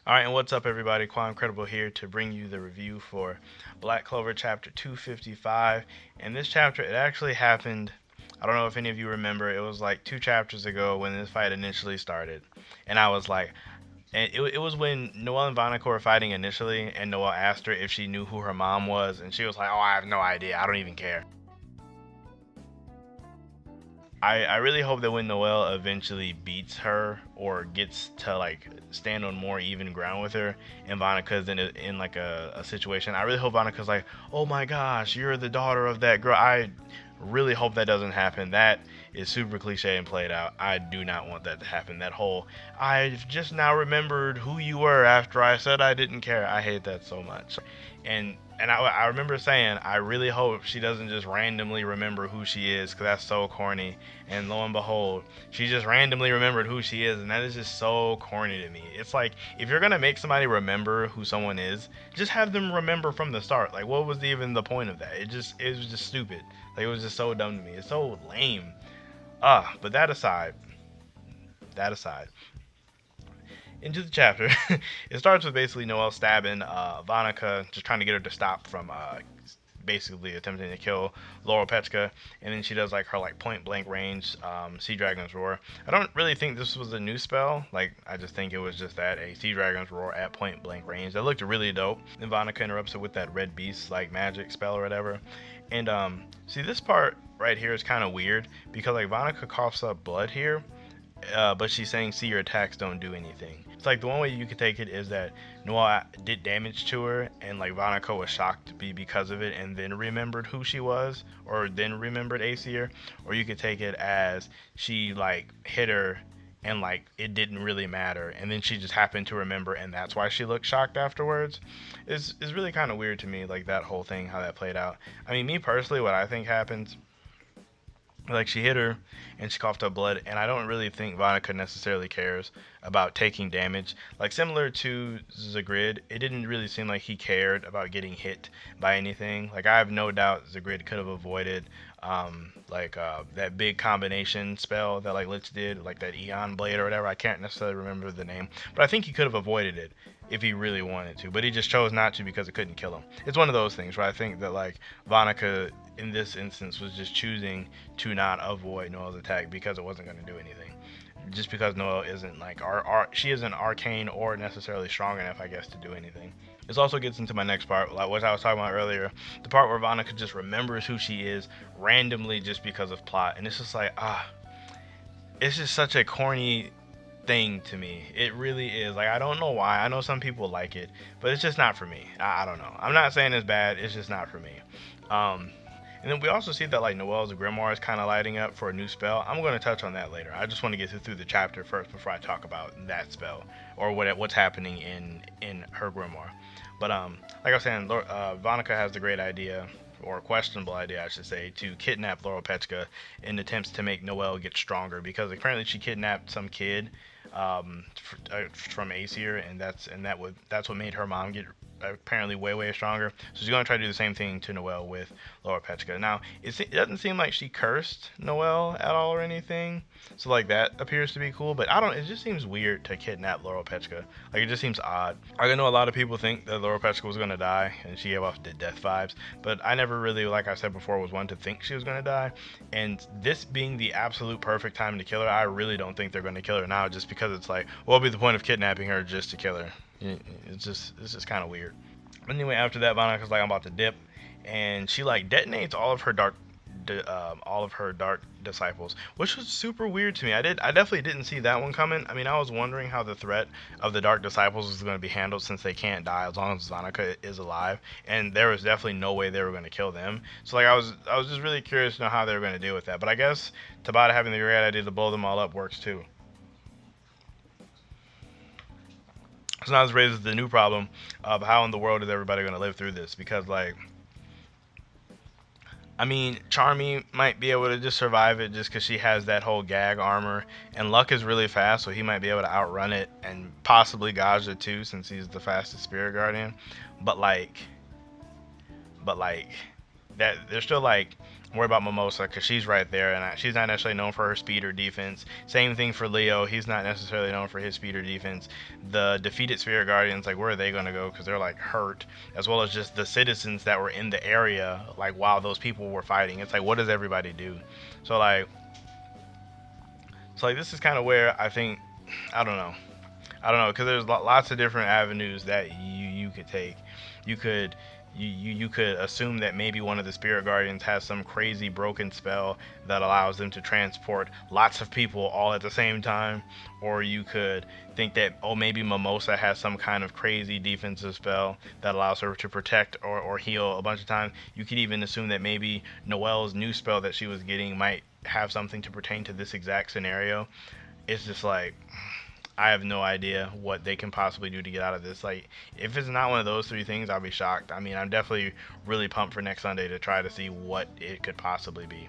Alright, and what's up everybody? Quancredible here to bring you the review for Black Clover chapter 255. And this chapter, it actually happened, I don't know if any of you remember, it was like 2 chapters ago when this fight initially started. And I was like, and it was when Noelle and Vonica were fighting initially, and Noelle asked her if she knew who her mom was, and she was like, oh, I have no idea, I don't even care. I really hope that when Noelle eventually beats her or gets to like stand on more even ground with her, and Monica's in like a situation, I really hope Monica's like, oh my gosh, you're the daughter of that girl. I really hope that doesn't happen. That is super cliche and played out. I do not want that to happen. That whole I've just now remembered who you were after I said I didn't care. I hate that so much. And I remember saying I really hope she doesn't just randomly remember who she is, because that's so corny. And lo and behold, she just randomly remembered who she is, and that is just so corny to me. It's like, if you're gonna make somebody remember who someone is, just have them remember from the start. Like, what was even the point of that? It was just stupid. Like, it was just so dumb to me. It's so lame. But that aside, into the chapter. It starts with basically Noelle stabbing Vonica, just trying to get her to stop from basically attempting to kill Laurel Petchka, and then she does like her like point blank range Sea Dragon's Roar. I don't really think this was a new spell. Like, I just think it was just that, a Sea Dragon's Roar at point blank range. That looked really dope. Then Vonica interrupts it with that red beast like magic spell or whatever. And see, this part right here is kind of weird because like Vonica coughs up blood here, but she's saying, see, your attacks don't do anything. It's like, the one way you could take it is that Noelle did damage to her, and like Vonica was shocked to be because of it, and then remembered who she was, or then remembered Aesir. Or you could take it as she like hit her, and like it didn't really matter, and then she just happened to remember, and that's why she looked shocked afterwards. Is really kind of weird to me, like that whole thing, how that played out. I mean, me personally, what I think happens, like, she hit her and she coughed up blood, and I don't really think Vonica necessarily cares about taking damage. Like, similar to Zagrid, it didn't really seem like he cared about getting hit by anything. Like, I have no doubt Zagrid could have avoided that big combination spell that like Lich did, like that Eon Blade or whatever. I can't necessarily remember the name, but I think he could have avoided it if he really wanted to, but he just chose not to because it couldn't kill him. It's one of those things where I think that like Vonica in this instance was just choosing to not avoid Noelle's attack because it wasn't going to do anything. Just because Noelle isn't like she isn't arcane or necessarily strong enough, I guess, to do anything. This also gets into my next part, like what I was talking about earlier, the part where Vonica just remembers who she is randomly just because of plot, and it's just like, it's just such a corny thing to me. It really is. Like, I don't know why. I know some people like it, but it's just not for me. I don't know. I'm not saying it's bad. It's just not for me. Um, and then we also see that like Noelle's grimoire is kind of lighting up for a new spell. I'm going to touch on that later. I just want to get through the chapter first before I talk about that spell or what's happening in her grimoire. But like I was saying, Vonica has the great idea, or questionable idea, I should say, to kidnap Laurel Petchka in attempts to make Noelle get stronger, because apparently she kidnapped some kid from Aesir, and that's what made her mom get apparently way stronger. So she's gonna try to do the same thing to Noelle with Laura Petchka. Now it doesn't seem like she cursed Noelle at all or anything, so like that appears to be cool. But I don't. It just seems weird to kidnap Laura Petchka. Like, it just seems odd. I know a lot of people think that Laura Petchka was gonna die and she gave off the death vibes, but I never really, like I said before, was one to think she was gonna die. And this being the absolute perfect time to kill her, I really don't think they're gonna kill her now, just because it's like, what would be the point of kidnapping her just to kill her? It's just kind of weird. Anyway, after that, Vonica's like, I'm about to dip, and she like detonates all of her dark disciples, which was super weird to me. I definitely didn't see that one coming. I mean, I was wondering how the threat of the dark disciples was going to be handled, since they can't die as long as Vonica is alive, and there was definitely no way they were going to kill them. So like, I was just really curious to know how they were going to deal with that. But I guess Tabata having the great idea to blow them all up works too. So now this raises the new problem of how in the world is everybody going to live through this? Because, like, I mean, Charmy might be able to just survive it just because she has that whole gag armor, and Luck is really fast, so he might be able to outrun it, and possibly Gaja too, since he's the fastest spirit guardian. But like, that they're still like worried about Mimosa because she's right there, and she's not necessarily known for her speed or defense. Same thing for Leo. He's not necessarily known for his speed or defense. The defeated Spirit Guardians, like, where are they going to go? Because they're like hurt, as well as just the citizens that were in the area, like, while those people were fighting. It's like, what does everybody do? So like, this is kind of where I think, I don't know. I don't know, because there's lots of different avenues that you could take. You could you could assume that maybe one of the spirit guardians has some crazy broken spell that allows them to transport lots of people all at the same time, or you could think that, oh, maybe Mimosa has some kind of crazy defensive spell that allows her to protect or heal a bunch of times. You could even assume that maybe Noelle's new spell that she was getting might have something to pertain to this exact scenario. It's just like, I have no idea what they can possibly do to get out of this. Like, if it's not one of those three things, I'll be shocked. I mean, I'm definitely really pumped for next Sunday to try to see what it could possibly be.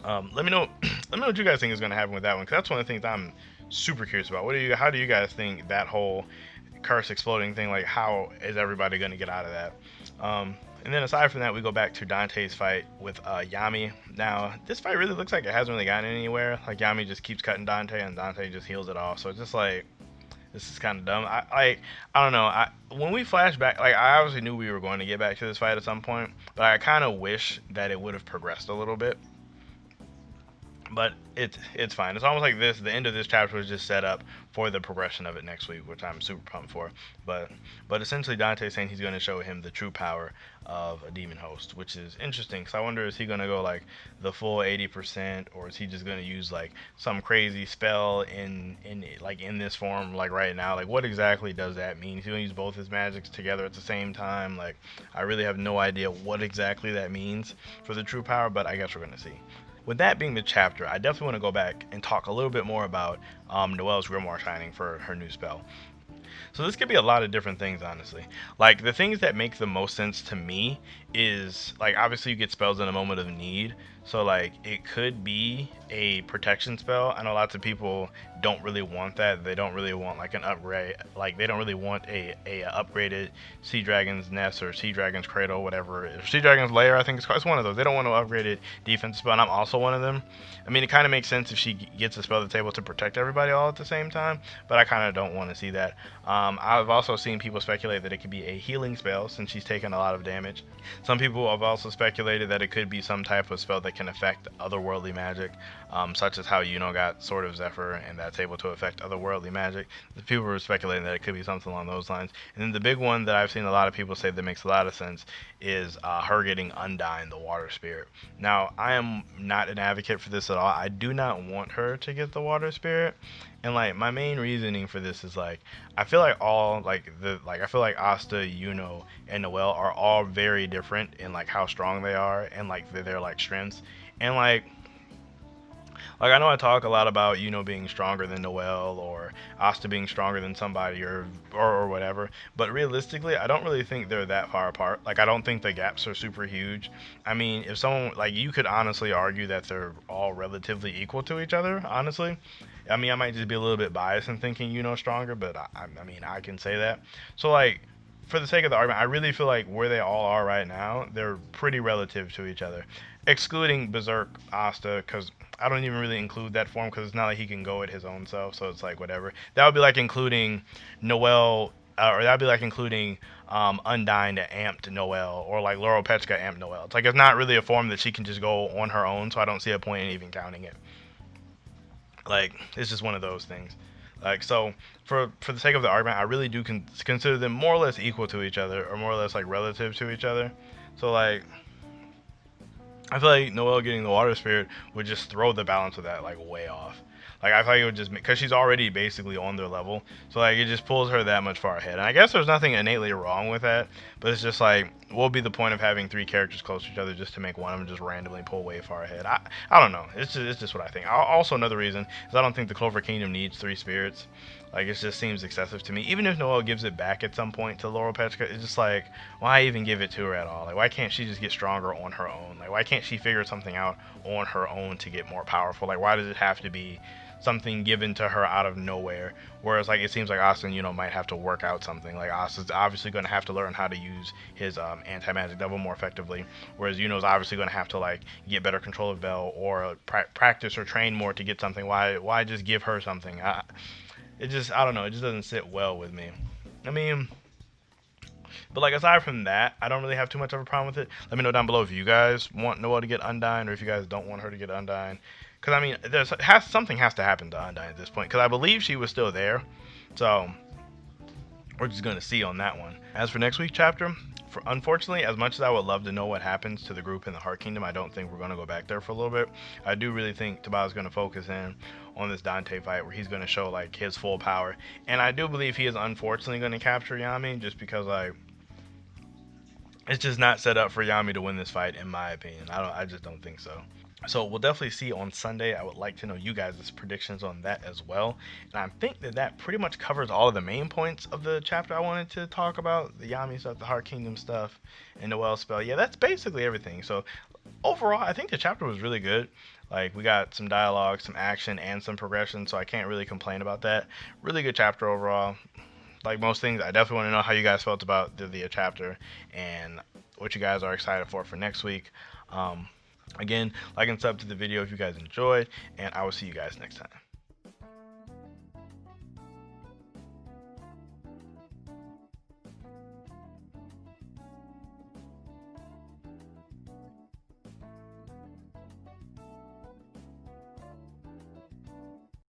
Let me know. Let me know what you guys think is going to happen with that one, because that's one of the things I'm super curious about. How do you guys think that whole curse exploding thing? Like, how is everybody going to get out of that? And then aside from that, we go back to Dante's fight with Yami. Now, this fight really looks like it hasn't really gotten anywhere. Like, Yami just keeps cutting Dante, and Dante just heals it off. So it's just like, this is kind of dumb. I don't know. When we flash back, like, I obviously knew we were going to get back to this fight at some point, but I kind of wish that it would have progressed a little bit. But it's fine. It's almost like this. The end of this chapter was just set up for the progression of it next week, which I'm super pumped for. But essentially, Dante's saying he's going to show him the true power of a demon host, which is interesting. Because I wonder, is he going to go like the full 80%, or is he just going to use like some crazy spell in this form, like right now? Like, what exactly does that mean? Is he going to use both his magics together at the same time? Like, I really have no idea what exactly that means for the true power, but I guess we're going to see. With that being the chapter, I definitely want to go back and talk a little bit more about Noelle's Grimoire Shining for her new spell. So this could be a lot of different things, honestly. Like, the things that make the most sense to me is, like, obviously you get spells in a moment of need. So, like, it could be a protection spell. I know lots of people don't really want that. They don't really want, like, an upgrade. Like, they don't really want a upgraded Sea Dragon's Nest or Sea Dragon's Cradle, whatever. Or Sea Dragon's Lair, I think it's one of those. They don't want an upgraded defense spell, and I'm also one of them. I mean, it kind of makes sense if she gets a spell that's able to protect everybody all at the same time, but I kind of don't want to see that. I've also seen people speculate that it could be a healing spell since she's taken a lot of damage. Some people have also speculated that it could be some type of spell that can affect otherworldly magic, such as how Yuno got Sword of Zephyr, and that's able to affect otherworldly magic. The people were speculating that it could be something along those lines. And then the big one that I've seen a lot of people say that makes a lot of sense is her getting Undyne, the water spirit. Now, I am not an advocate for this at all. I do not want her to get the water spirit. And like, my main reasoning for this is like, I feel like I feel like Asta, Yuno, and Noelle are all very different in like how strong they are and like their like strengths. And like I know I talk a lot about being stronger than Noelle or Asta being stronger than somebody or whatever, but realistically I don't really think they're that far apart. Like, I don't think the gaps are super huge. I mean, if someone, like, you could honestly argue that they're all relatively equal to each other, honestly. I mean, I might just be a little bit biased in thinking stronger, but I mean, I can say that. So like, for the sake of the argument, I really feel like where they all are right now, they're pretty relative to each other, excluding Berserk Asta, because I don't even really include that form because it's not like he can go at his own self, so it's like whatever. That would be like including Noelle, or that'd be like including Undyne to amped Noelle, or like Laurel Petra amped Noelle. It's like, it's not really a form that she can just go on her own, so I don't see a point in even counting it. Like, it's just one of those things. Like, so for the sake of the argument, I really do consider them more or less equal to each other, or more or less like relative to each other. So like, I feel like Noelle getting the water spirit would just throw the balance of that like way off. Like, I feel like it would just, because she's already basically on their level, so like, it just pulls her that much far ahead. And I guess there's nothing innately wrong with that, but it's just like, what would be the point of having three characters close to each other just to make one of them just randomly pull way far ahead? I don't know. It's just what I think. Also, another reason is I don't think the Clover Kingdom needs three spirits. Like, it just seems excessive to me. Even if Noelle gives it back at some point to Laurel Petra, it's just like, why even give it to her at all? Like, why can't she just get stronger on her own? Like, why can't she figure something out on her own to get more powerful? Like, why does it have to be something given to her out of nowhere. Whereas like it seems like Austin, might have to work out something. Like Austin's obviously going to have to learn how to use his anti-magic devil more effectively. Whereas Yuno's obviously going to have to like get better control of Bell or practice or train more to get something. Why just give her something? I don't know. It just doesn't sit well with me. I mean, but like aside from that, I don't really have too much of a problem with it. Let me know down below if you guys want Noelle to get Undyne or if you guys don't want her to get Undyne. Because I mean, something has to happen to Undyne at this point. Because I believe she was still there, so we're just gonna see on that one. As for next week's chapter, unfortunately, as much as I would love to know what happens to the group in the Heart Kingdom, I don't think we're gonna go back there for a little bit. I do really think Tobias is gonna focus in on this Dante fight where he's gonna show like his full power, and I do believe he is unfortunately gonna capture Yami just because like it's just not set up for Yami to win this fight, in my opinion. I just don't think so. So we'll definitely see on Sunday. I would like to know you guys' predictions on that as well. And I think that pretty much covers all of the main points of the chapter I wanted to talk about. The Yami stuff, the Heart Kingdom stuff, and Noelle spell. Yeah, that's basically everything. So overall, I think the chapter was really good. Like, we got some dialogue, some action, and some progression, so I can't really complain about that. Really good chapter overall. Like most things, I definitely want to know how you guys felt about the chapter and what you guys are excited for next week. Again, like and sub to the video if you guys enjoyed, and I will see you guys next time.